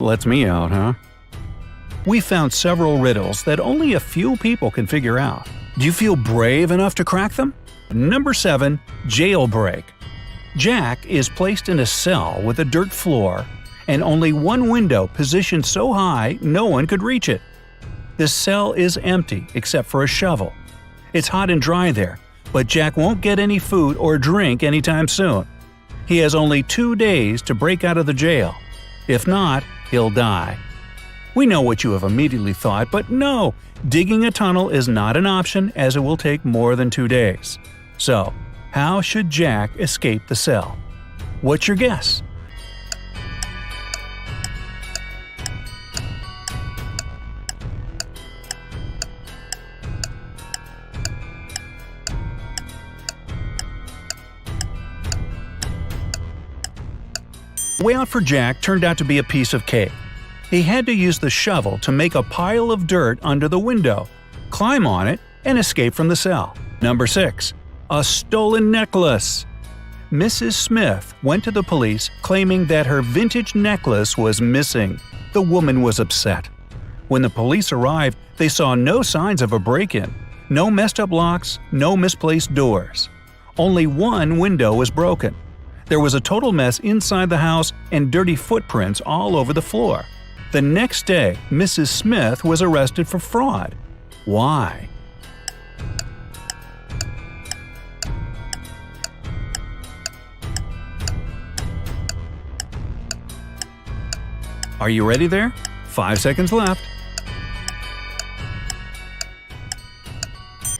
Lets me out, huh? We found several riddles that only a few people can figure out. Do you feel brave enough to crack them? Number 7. Jailbreak. Jack is placed in a cell with a dirt floor and only one window positioned so high no one could reach it. The cell is empty except for a shovel. It's hot and dry there, but Jack won't get any food or drink anytime soon. He has only 2 days to break out of the jail. If not, he'll die. We know what you have immediately thought, but no, digging a tunnel is not an option as it will take more than 2 days. So, how should Jack escape the cell? What's your guess? The way out for Jack turned out to be a piece of cake. He had to use the shovel to make a pile of dirt under the window, climb on it, and escape from the cell. Number 6. A stolen necklace. Mrs. Smith went to the police claiming that her vintage necklace was missing. The woman was upset. When the police arrived, they saw no signs of a break-in, no messed-up locks, no misplaced doors. Only one window was broken. There was a total mess inside the house and dirty footprints all over the floor. The next day, Mrs. Smith was arrested for fraud. Why? Are you ready there? 5 seconds left.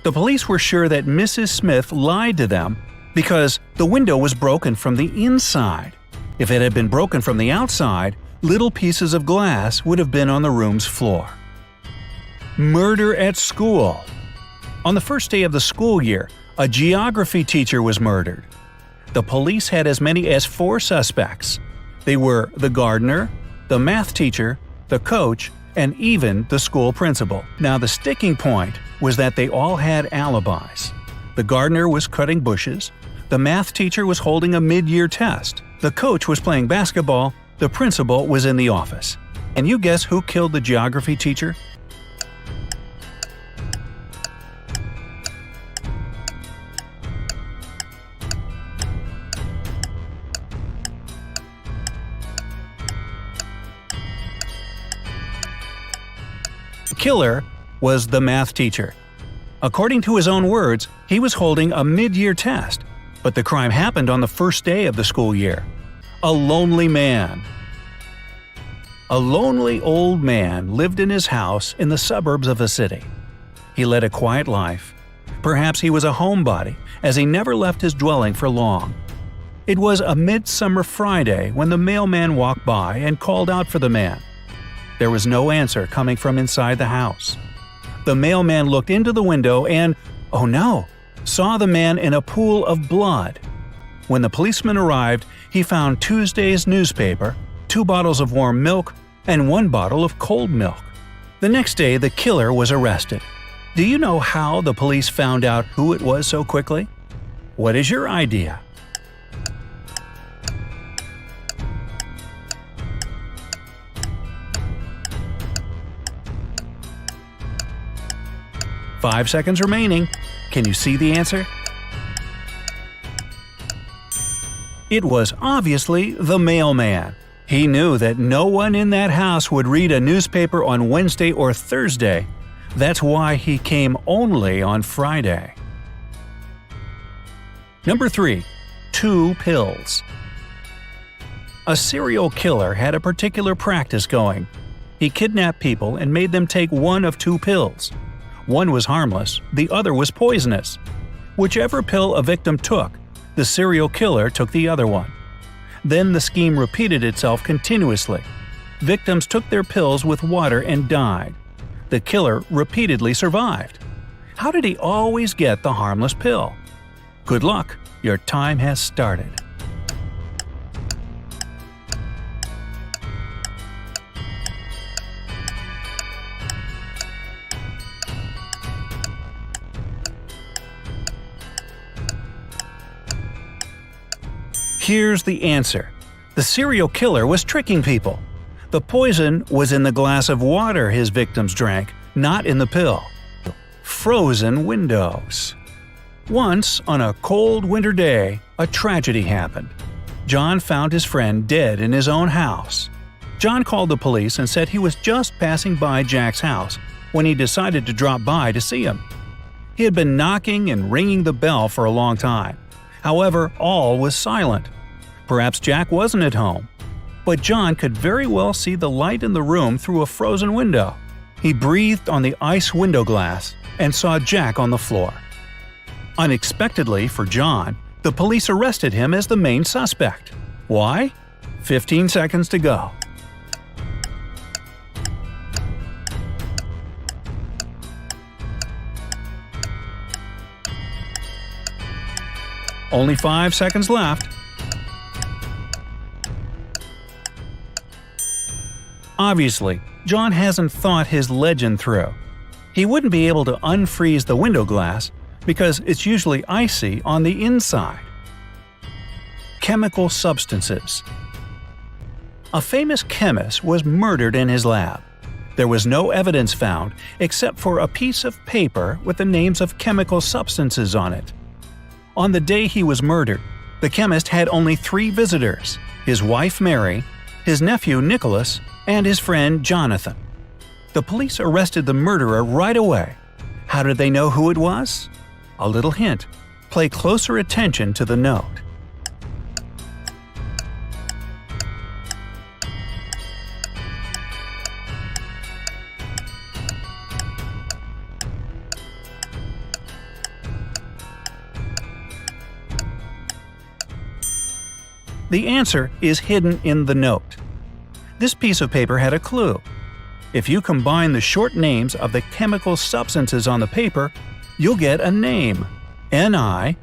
The police were sure that Mrs. Smith lied to them because the window was broken from the inside. If it had been broken from the outside, little pieces of glass would have been on the room's floor. Murder at school. On the first day of the school year, a geography teacher was murdered. The police had as many as 4 suspects. They were the gardener, the math teacher, the coach, and even the school principal. Now the sticking point was that they all had alibis. The gardener was cutting bushes, the math teacher was holding a mid-year test, the coach was playing basketball, the principal was in the office. And you guess who killed the geography teacher? The killer was the math teacher. According to his own words, he was holding a mid-year test, but the crime happened on the first day of the school year. A lonely man. A lonely old man lived in his house in the suburbs of a city. He led a quiet life. Perhaps he was a homebody, as he never left his dwelling for long. It was a midsummer Friday when the mailman walked by and called out for the man. There was no answer coming from inside the house. The mailman looked into the window and, oh no, saw the man in a pool of blood. When the policeman arrived, he found Tuesday's newspaper, 2 bottles of warm milk, and 1 bottle of cold milk. The next day, the killer was arrested. Do you know how the police found out who it was so quickly? What is your idea? Five seconds remaining. Can you see the answer? It was obviously the mailman. He knew that no one in that house would read a newspaper on Wednesday or Thursday. That's why he came only on Friday. Number 3. 2 pills. A serial killer had a particular practice going. He kidnapped people and made them take one of 2 pills. One was harmless, the other was poisonous. Whichever pill a victim took, the serial killer took the other one. Then the scheme repeated itself continuously. Victims took their pills with water and died. The killer repeatedly survived. How did he always get the harmless pill? Good luck, your time has started. Here's the answer. The serial killer was tricking people. The poison was in the glass of water his victims drank, not in the pill. Frozen windows. Once, on a cold winter day, a tragedy happened. John found his friend dead in his own house. John called the police and said he was just passing by Jack's house when he decided to drop by to see him. He had been knocking and ringing the bell for a long time. However, all was silent. Perhaps Jack wasn't at home. But John could very well see the light in the room through a frozen window. He breathed on the ice window glass and saw Jack on the floor. Unexpectedly for John, the police arrested him as the main suspect. Why? 15 seconds to go. Only 5 seconds left. Obviously, John hasn't thought his legend through. He wouldn't be able to unfreeze the window glass because it's usually icy on the inside. Chemical substances. A famous chemist was murdered in his lab. There was no evidence found except for a piece of paper with the names of chemical substances on it. On the day he was murdered, the chemist had only 3 visitors: his wife Mary, his nephew Nicholas, and his friend Jonathan. The police arrested the murderer right away. How did they know who it was? A little hint: pay closer attention to the note. The answer is hidden in the note. This piece of paper had a clue. If you combine the short names of the chemical substances on the paper, you'll get a name: NiCoLas.